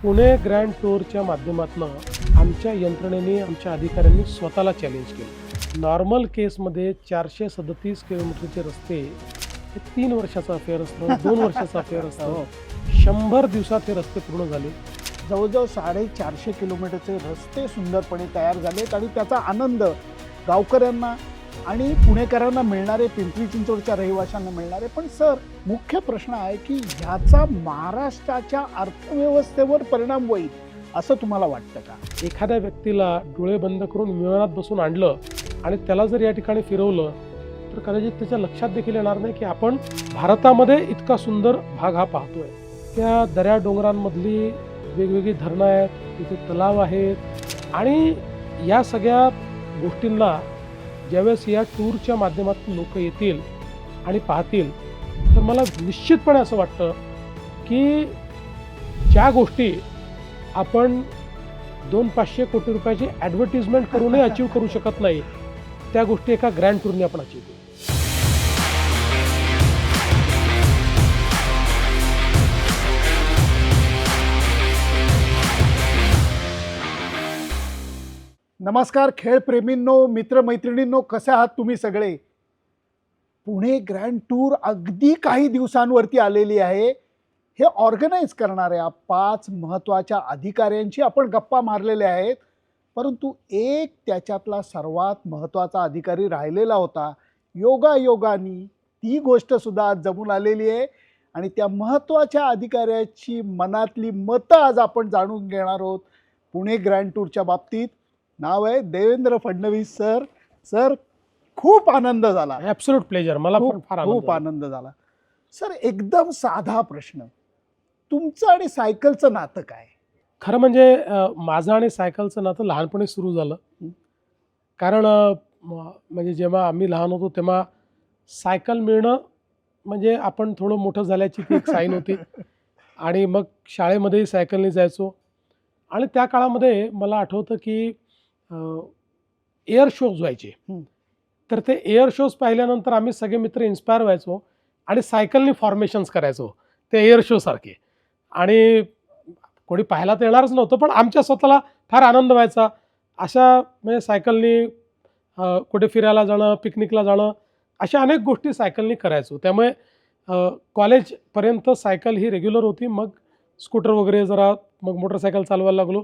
Pune grand टूरच्या माध्यमातून आमच्या यंत्रणेने आमच्या अधिकाऱ्यांनी स्वतःला चॅलेंज केलं. नॉर्मल केसमध्ये 437 किलोमीटरचे रस्ते हे 3 वर्षाचा अफेअर असतं, 2 वर्षाचा अफेअर असतं. 100 दिवसात हे रस्ते पूर्ण झाले. जवळजवळ 450 किलोमीटरचे रस्ते सुंदरपणे तयार झालेत आणि त्याचा आनंद गावकऱ्यांना आणि पुणेकरांना मिळणारे, पिंपरी चिंचवडच्या रहिवाशांना मिळणारे. पण सर, मुख्य प्रश्न आहे की ह्याचा महाराष्ट्राच्या अर्थव्यवस्थेवर परिणाम होईल असं तुम्हाला वाटतं का? एखाद्या व्यक्तीला डोळे बंद करून विमानात बसून आणलं आणि त्याला जर या ठिकाणी फिरवलं तर कदाचित त्याच्या लक्षात देखील येणार नाही की आपण भारतामध्ये इतका सुंदर भाग हा पाहतोय. त्या दऱ्या डोंगरांमधली वेगवेगळी धरणं आहेत, तिथे तलाव आहेत आणि या सगळ्या गोष्टींना ज्यावेळेस या टूरच्या माध्यमातून लोक येतील आणि पाहतील तर मला निश्चितपणे असं वाटतं की ज्या गोष्टी आपण 200-500 कोटी रुपयाची ॲडव्हर्टिजमेंट करूनही अचीव करू शकत नाही त्या गोष्टी एका ग्रँड टूरने आपण अचीव करू. नमस्कार खेळप्रेमींनो, मित्रमैत्रिणींनो, कसे आहात तुम्ही सगळे? पुणे ग्रँड टूर अगदी काही दिवसांवरती आलेली आहे. हे ऑर्गनाईज करणाऱ्या 5 महत्त्वाच्या अधिकाऱ्यांची आपण गप्पा मारलेल्या आहेत. परंतु एक त्याच्यातला सर्वात महत्त्वाचा अधिकारी राहिलेला होता. योगायोगाने ती गोष्टसुद्धा आज जमून आलेली आहे आणि त्या महत्त्वाच्या अधिकाऱ्याची मनातली मतं आज आपण जाणून घेणार आहोत. पुणे ग्रँड टूरच्या बाबतीत नाव आहे देवेंद्र फडणवीस सर. सर, खूप आनंद झाला. Absolute pleasure. मला पण फार खूप आनंद झाला. सर, एकदम साधा प्रश्न, तुमचं आणि सायकलचं नातं काय? खरं म्हणजे माझं आणि सायकलचं नातं लहानपणी सुरू झालं. कारण म्हणजे जेव्हा आम्ही लहान होतो तेव्हा सायकल मिळणं म्हणजे आपण थोडं मोठं झाल्याची ती एक साईन होती. आणि मग शाळेमध्येही सायकलने जायचो. आणि त्या काळामध्ये मला आठवतं की एअर शोज व्हायचे. तर ते एअर शोज पाहिल्यानंतर आम्ही सगळे मित्र इन्स्पायर व्हायचो आणि सायकलनी फॉर्मेशन्स करायचो ते एअर शो सारखे. आणि कोणी पाहायला तर येणारच नव्हतं, पण आमच्या स्वतःला फार आनंद व्हायचा. अशा म्हणजे सायकलनी कुठे फिरायला जाणं, पिकनिकला जाणं, अशा अनेक गोष्टी सायकलनी करायचो. त्यामुळे कॉलेजपर्यंत सायकल ही रेग्युलर होती. मग स्कूटर वगैरे, जरा मग मोटरसायकल चालवायला लागलो.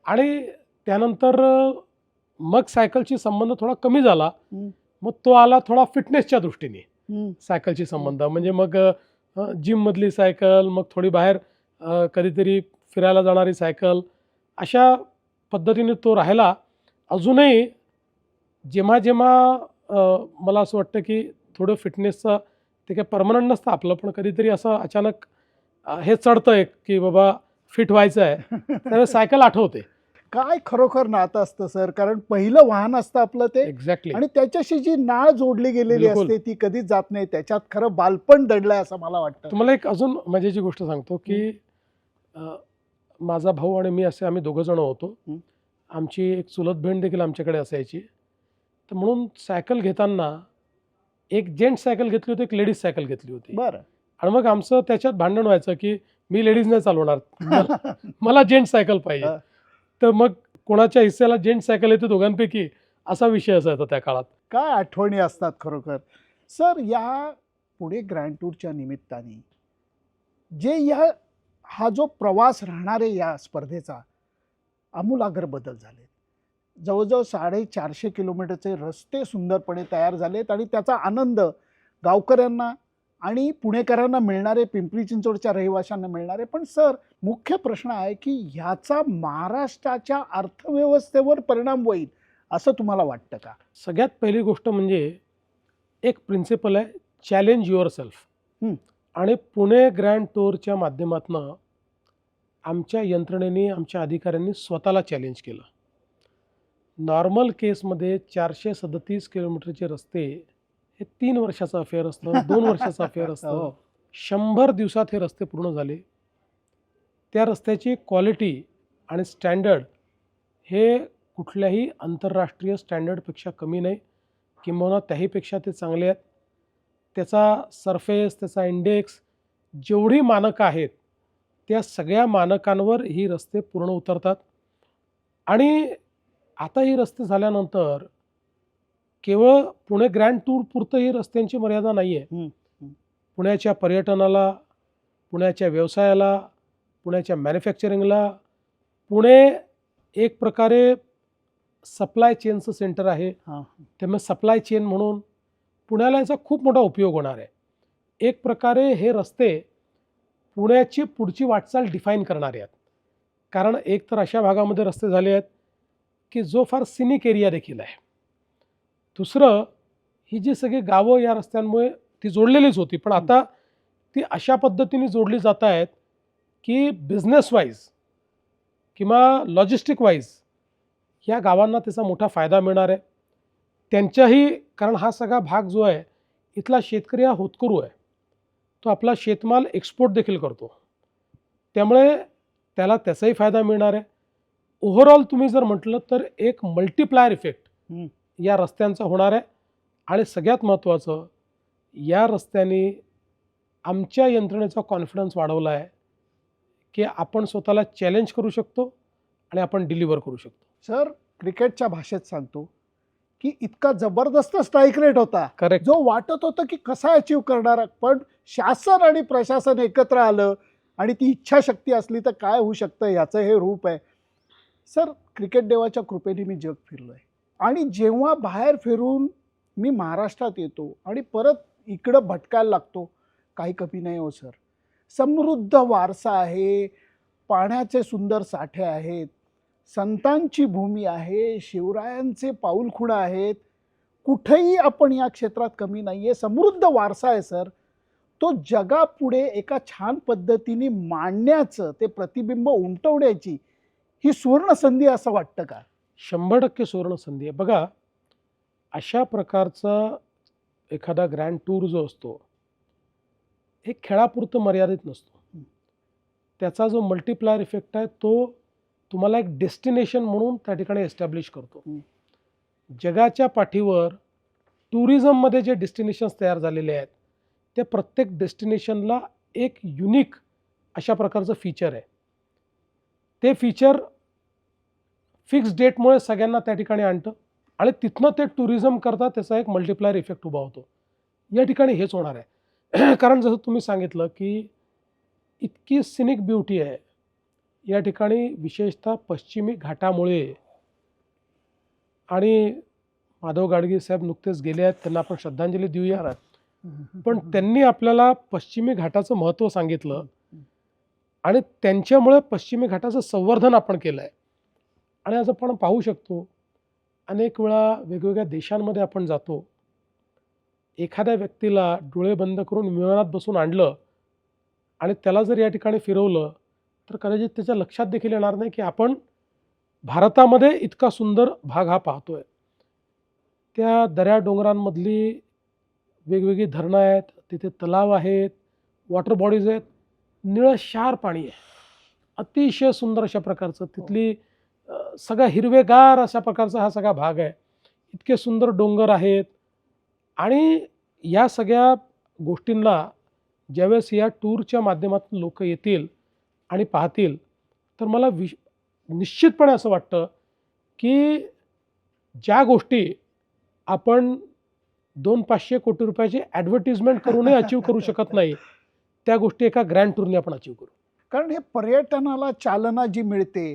आणि त्यानंतर मग सायकलशी संबंध थोडा कमी झाला. मग तो आला थोडा फिटनेसच्या दृष्टीने सायकलशी संबंध. म्हणजे मग जिममधली सायकल, मग थोडी बाहेर कधीतरी फिरायला जाणारी सायकल, अशा पद्धतीने तो राहिला. अजूनही जेव्हा जेव्हा मला असं वाटतं की थोडं फिटनेसचं ते काही परमनंट नसतं आपलं, पण कधीतरी असं अचानक हे चढतं एक की बाबा फिट व्हायचं आहे, त्यावेळेस सायकल आठवते. काय खरोखर नातं असतं सर, कारण पहिलं वाहन असतं आपलं ते. एक्झॅक्टली. आणि त्याच्याशी जी नाळ जोडली गेलेली बिलकुल. असते ती कधीच जात नाही. त्याच्यात खरं बालपण दडलंय असं मला वाटतं. तुम्हाला एक अजून मजेची गोष्ट सांगतो की माझा भाऊ आणि मी असे आम्ही दोघं जण होतो. आमची एक चुलत बहीण देखील आमच्याकडे असायची. तर म्हणून सायकल घेताना एक जेंट्स सायकल घेतली होती, एक लेडीज सायकल घेतली होती. बरं. आणि मग आमचं त्याच्यात भांडण व्हायचं की मी लेडीज नाही चालवणार, मला जेंट्स सायकल पाहिजे. तर मग कोणाच्या हिस्स्याला जेंट्स सायकल येते दोघांपैकी, असा विषय असायचा त्या काळात. काय आठवणी असतात खरोखर. सर, या पुणे ग्रँड टूरच्या निमित्ताने हा जो प्रवास राहणार आहे या स्पर्धेचा, आमूलाग्र बदल झाले. जवळजवळ 450 किलोमीटरचे रस्ते सुंदरपणे तयार झालेत आणि त्याचा आनंद गावकऱ्यांना आणि पुणेकरांना मिळणारे, पिंपरी चिंचवडच्या रहिवाशांना मिळणारे. पण सर, मुख्य प्रश्न आहे की ह्याचा महाराष्ट्राच्या अर्थव्यवस्थेवर परिणाम होईल असं तुम्हाला वाटतं का? सगळ्यात पहिली गोष्ट म्हणजे एक प्रिन्सिपल आहे, चॅलेंज युअर सेल्फ. आणि पुणे ग्रँड टूरच्या माध्यमातून आमच्या यंत्रणेने, आमच्या अधिकाऱ्यांनी स्वतःला चॅलेंज केलं. नॉर्मल केसमध्ये 437 किलोमीटरचे रस्ते हे 3 वर्षाचा अफेअर असतं, 2 वर्षाचा अफेअर असतं. 100 दिवसात हे रस्ते पूर्ण झाले. त्या रस्त्याची क्वालिटी आणि स्टँडर्ड हे कुठल्याही आंतरराष्ट्रीय स्टँडर्डपेक्षा कमी नाही, किंबहुना त्याहीपेक्षा ते चांगले आहेत. त्याचा सरफेस, त्याचा इंडेक्स, जेवढी मानकं आहेत त्या सगळ्या मानकांवर ही रस्ते पूर्ण उतरतात. आणि आता ही रस्ते झाल्यानंतर केवळ पुणे ग्रँड टूर पुरतं ही रस्त्यांची मर्यादा नाही आहे. हं, हं. पुण्याच्या पर्यटनाला, पुण्याच्या व्यवसायाला, पुण्याच्या मॅन्युफॅक्चरिंगला पुणे एक प्रकारे सप्लाय चेनचं सेंटर आहे. हां. त्यामुळे सप्लाय चेन म्हणून पुण्याला याचा खूप मोठा उपयोग होणार आहे. एक प्रकारे हे रस्ते पुण्याची पुढची वाटचाल डिफाईन करणारे आहेत. कारण एक तर अशा भागामध्ये रस्ते झाले आहेत की जो फार सिनिक एरिया देखील आहे. दुसरं, ही जी सगळी गावं या रस्त्यांमुळे ती जोडलेलीच होती, पण आता ती अशा पद्धतीने जोडली जात आहेत की बिझनेस वाईज किंवा लॉजिस्टिक वाईज या गावांना त्याचा मोठा फायदा मिळणार आहे. त्यांच्याही, कारण हा सगळा भाग जो आहे इथला शेतकरी हा होतकरू आहे. तो आपला शेतमाल एक्सपोर्ट देखील करतो. त्यामुळे त्याला त्याचाही फायदा मिळणार आहे. ओव्हरऑल तुम्ही जर म्हटलं तर एक मल्टिप्लायर इफेक्ट हं. या रस्त्यांचा होणार आहे. आणि सगळ्यात महत्त्वाचं, या रस्त्याने आमच्या यंत्रणेचा कॉन्फिडन्स वाढवला आहे की आपण स्वतःला चॅलेंज करू शकतो आणि आपण डिलिव्हर करू शकतो. सर, क्रिकेटच्या भाषेत सांगतो की इतका जबरदस्त स्ट्राईक रेट होता, करेक्ट. जो वाटत होतं की कसा अचीव करणार, पण शासन आणि प्रशासन एकत्र आलं आणि ती इच्छाशक्ती असली तर काय होऊ शकतं याचं हे रूप आहे. सर, क्रिकेट देवाच्या कृपेने मी जग फिरलो आहे आणि जेव्हा बाहेर फिरून मी महाराष्ट्रात येतो आणि परत इकडं भटकायला लागतो, काही कमी नाही हो सर. समृद्ध वारसा आहे, पाण्याचे सुंदर साठे आहेत, संतांची भूमी आहे, शिवरायांचे पाऊलखुणा आहेत. कुठेही आपण या क्षेत्रात कमी नाही आहे. समृद्ध वारसा आहे सर. तो जगापुढे एका छान पद्धतीने मांडण्याचं, ते प्रतिबिंब उमटवण्याची ही सुवर्ण संधी असं वाटतं का? 100% सुवर्ण संधी आहे. बघा, अशा प्रकारचा एखादा ग्रँड टूर जो असतो हे खेळापुरतं मर्यादित नसतो. त्याचा जो मल्टिप्लायर इफेक्ट आहे तो तुम्हाला एक डेस्टिनेशन म्हणून त्या ठिकाणी एस्टॅब्लिश करतो. जगाच्या पाठीवर टुरिझममध्ये जे डेस्टिनेशन्स तयार झालेले आहेत त्या प्रत्येक डेस्टिनेशनला एक युनिक अशा प्रकारचं फीचर आहे. ते फीचर फिक्स डेटमुळे सगळ्यांना त्या ठिकाणी आणतं आणि तिथनं ते टुरिझम करता त्याचा एक मल्टिप्लायर इफेक्ट उभा होतो. या ठिकाणी हेच होणार आहे. कारण जसं तुम्ही सांगितलं की इतकी सिनिक ब्युटी आहे या ठिकाणी, विशेषतः पश्चिमी घाटामुळे. आणि माधव गाडगे साहेब नुकतेच गेले आहेत, त्यांना आपण श्रद्धांजली देऊया. पण त्यांनी आपल्याला पश्चिमी घाटाचं महत्त्व सांगितलं आणि त्यांच्यामुळे पश्चिमी घाटाचं संवर्धन आपण केलं आहे. आणि आज आपण पाहू शकतो, अनेक वेळा वेगवेगळ्या देशांमध्ये आपण जातो, एखाद्या व्यक्तीला डोळे बंद करून विमानात बसून आणलं आणि त्याला जर या ठिकाणी फिरवलं तर कदाचित त्याच्या लक्षात देखील येणार नाही की आपण भारतामध्ये इतका सुंदर भाग हा पाहतोय. त्या दऱ्या डोंगरांमधली वेगवेगळी धरणं आहेत, तिथे तलाव आहेत, वॉटर बॉडीज आहेत, निळशार पाणी आहे, अतिशय सुंदर अशा प्रकारचं. तिथली सगळा हिरवेगार अशा प्रकारचा हा सगळा भाग आहे. इतके सुंदर डोंगर आहेत. आणि या सगळ्या गोष्टींना ज्यावेळेस या टूरच्या माध्यमातून लोक येतील आणि पाहतील तर मला निश्चितपणे असं वाटतं की ज्या गोष्टी आपण 200-500 कोटी रुपयाची ॲडव्हर्टिजमेंट करूनही अचीव करू शकत नाही, त्या गोष्टी एका ग्रँड टूरने आपण अचीव करू. कारण हे पर्यटनाला चालना जी मिळते,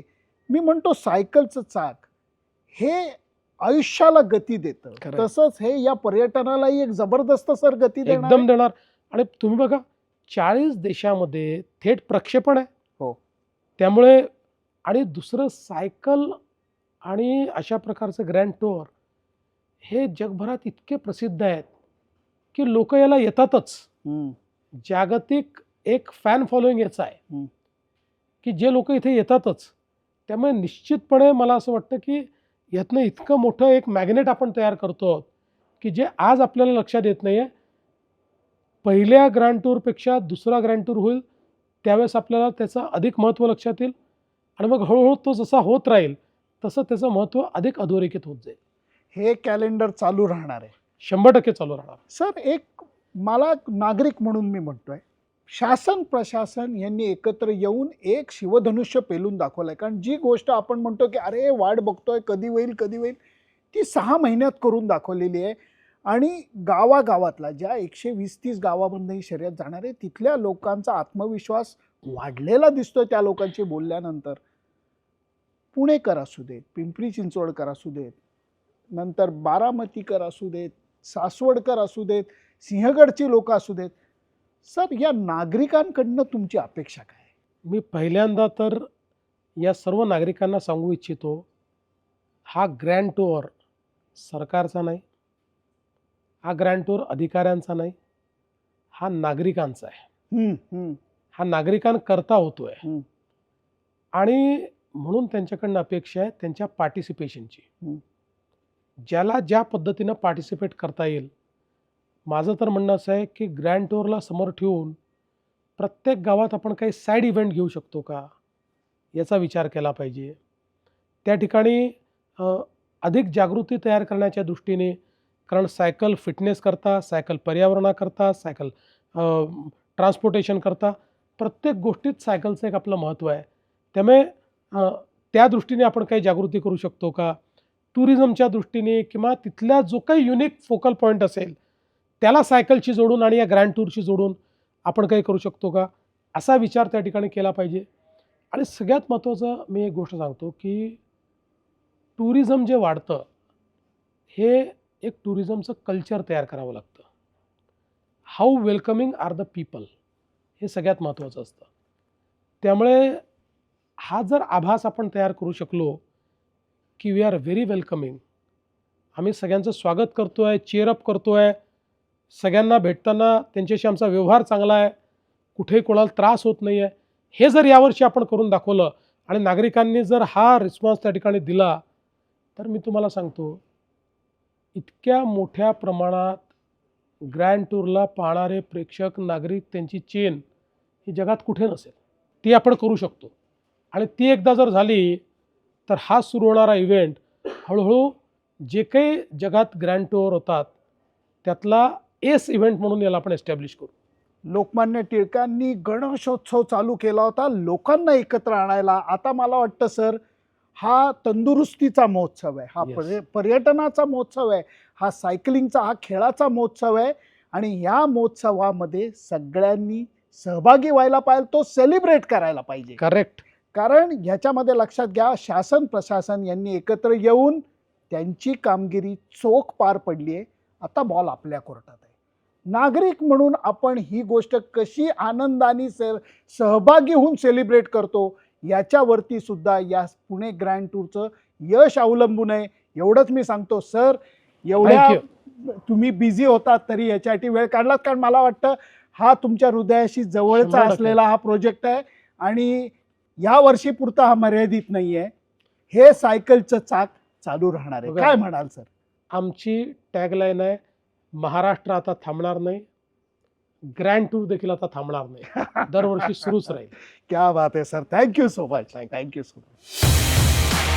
मी म्हणतो सायकलचं चाक हे आयुष्याला गती देतं, खरंय. तसंच हे या पर्यटनालाही एक जबरदस्त सर गती देणार एकदम आहे. देणार. आणि तुम्ही बघा, 40 देशामध्ये थेट प्रक्षेपण आहे. हो. त्यामुळे आणि दुसरं, सायकल आणि अशा प्रकारचं ग्रँड टूर हे जगभरात इतके प्रसिद्ध आहेत की लोक याला येतातच. जागतिक एक फॅन फॉलोईंग याचं आहे की जे लोक इथे येतातच. त्यामुळे निश्चितपणे मला असं वाटतं की यातनं इतकं मोठं एक मॅग्नेट आपण तयार करतो आहोत की जे आज आपल्याला लक्षात येत नाही आहे. पहिल्या ग्रँड टूरपेक्षा दुसरा ग्रँड टूर होईल त्यावेळेस आपल्याला त्याचं अधिक महत्त्व लक्षात येईल आणि मग हळूहळू तो जसा होत राहील तसं त्याचं महत्त्व अधिक अधोरेखित होत जाईल. हे कॅलेंडर चालू राहणार आहे. 100% चालू राहणार. सर, एक मला नागरिक म्हणून मी म्हणतोय शासन प्रशासन यांनी एकत्र येऊन एक शिवधनुष्य पेलून दाखवलंय. कारण जी गोष्ट आपण म्हणतो की अरे वाट बघतोय कधी होईल कधी होईल, ती 6 महिन्यात करून दाखवलेली आहे. आणि गावागावातला ज्या 120-30 गावामधून ही शर्यत जाणार आहे तिथल्या लोकांचा आत्मविश्वास वाढलेला दिसतोय त्या लोकांशी बोलल्यानंतर. पुणेकर असू देत, पिंपरी चिंचवडकर असू देत, नंतर बारामतीकर असू देत, सासवडकर असू देत, सिंहगडची लोक असू देत. सर, या नागरिकांकडनं तुमची अपेक्षा काय आहे? मी पहिल्यांदा तर या सर्व नागरिकांना सांगू इच्छितो, हा ग्रँड टूर सरकारचा नाही, हा ग्रँड टूर अधिकाऱ्यांचा नाही, हा नागरिकांचा आहे. हा नागरिकांकरता होतोय. आणि म्हणून त्यांच्याकडनं अपेक्षा आहे त्यांच्या पार्टिसिपेशनची. ज्याला ज्या पद्धतीनं पार्टिसिपेट करता येईल. माझं तर म्हणणं असं आहे की ग्रँड टूरला समोर ठेवून प्रत्येक गावात आपण काही साईड इव्हेंट घेऊ शकतो का, याचा विचार केला पाहिजे. त्या ठिकाणी अधिक जागृती तयार करण्याच्या दृष्टीने, कारण सायकल फिटनेस करता, सायकल पर्यावरणाकरता, सायकल ट्रान्सपोर्टेशन करता प्रत्येक गोष्टीत सायकलचं एक आपलं महत्त्व आहे. त्यामुळे त्या दृष्टीने आपण काही जागृती करू शकतो का, टुरिझमच्या दृष्टीने किंवा तिथल्या जो काही युनिक फोकल पॉईंट असेल त्याला सायकलशी जोडून आणि या ग्रँड टूरशी जोडून आपण काही करू शकतो का, असा विचार त्या ठिकाणी केला पाहिजे. आणि सगळ्यात महत्त्वाचं मी एक गोष्ट सांगतो की टुरिझम जे वाढतं हे एक टुरिझमचं कल्चर तयार करावं लागतं. How welcoming are the people हे सगळ्यात महत्त्वाचं असतं. त्यामुळे हा जर आभास आपण तयार करू शकलो की वी आर व्हेरी वेलकमिंग, आम्ही सगळ्यांचं स्वागत करतो आहे, चीअरअप करतो आहे, सगळ्यांना भेटताना त्यांच्याशी आमचा व्यवहार चांगला आहे, कुठेही कोणाला त्रास होत नाही आहे, हे जर यावर्षी आपण करून दाखवलं आणि नागरिकांनी जर हा रिस्पॉन्स त्या ठिकाणी दिला तर मी तुम्हाला सांगतो इतक्या मोठ्या प्रमाणात ग्रँड टूरला पाहणारे प्रेक्षक नागरिक त्यांची चेन ही जगात कुठे नसेल. ती आपण करू शकतो. आणि ती एकदा जर झाली तर हा सुरू होणारा इव्हेंट हळूहळू जे काही जगात ग्रँड टूर होतात त्यातला एस इव्हेंट म्हणून याला आपण एस्टॅब्लिश करू. लोकमान्य टिळकांनी गणेशोत्सव चालू केला होता लोकांना एकत्र आणायला. आता मला वाटतं सर, हा तंदुरुस्तीचा महोत्सव आहे, हा Yes. पर्यटनाचा महोत्सव आहे, हा सायकलिंगचा, हा खेळाचा महोत्सव आहे. आणि या महोत्सवामध्ये सगळ्यांनी सहभागी व्हायला पाहिजे, तो सेलिब्रेट करायला पाहिजे. करेक्ट. कारण ह्याच्यामध्ये लक्षात घ्या, शासन प्रशासन यांनी एकत्र येऊन त्यांची कामगिरी चोख पार पडली आहे. आता बॉल आपल्या कोर्टात आहे. नागरिक म्हणून आपण ही गोष्ट कशी आनंदाने सहभागी होऊन सेलिब्रेट करतो याच्यावरती सुद्धा या पुणे ग्रँड टूरचं यश अवलंबून आहे. एवढंच मी सांगतो सर. एवढ्या तुम्ही बिझी होतात तरी याच्यासाठी वेळ काढलात, कारण मला वाटतं हा तुमच्या हृदयाशी जवळचा 100% असलेला हा प्रोजेक्ट आहे. आणि या वर्षी पुरता हा मर्यादित नाही आहे. हे सायकलचं चाक चालू राहणार आहे. काय म्हणाल सर? आमची टॅगलाईन आहे, महाराष्ट्र आता थांबणार नाही, ग्रँड टूर देखील आता थांबणार नाही, दरवर्षी सुरूच राहील. क्या बात आहे sir. Thank you so much. Thank you so much.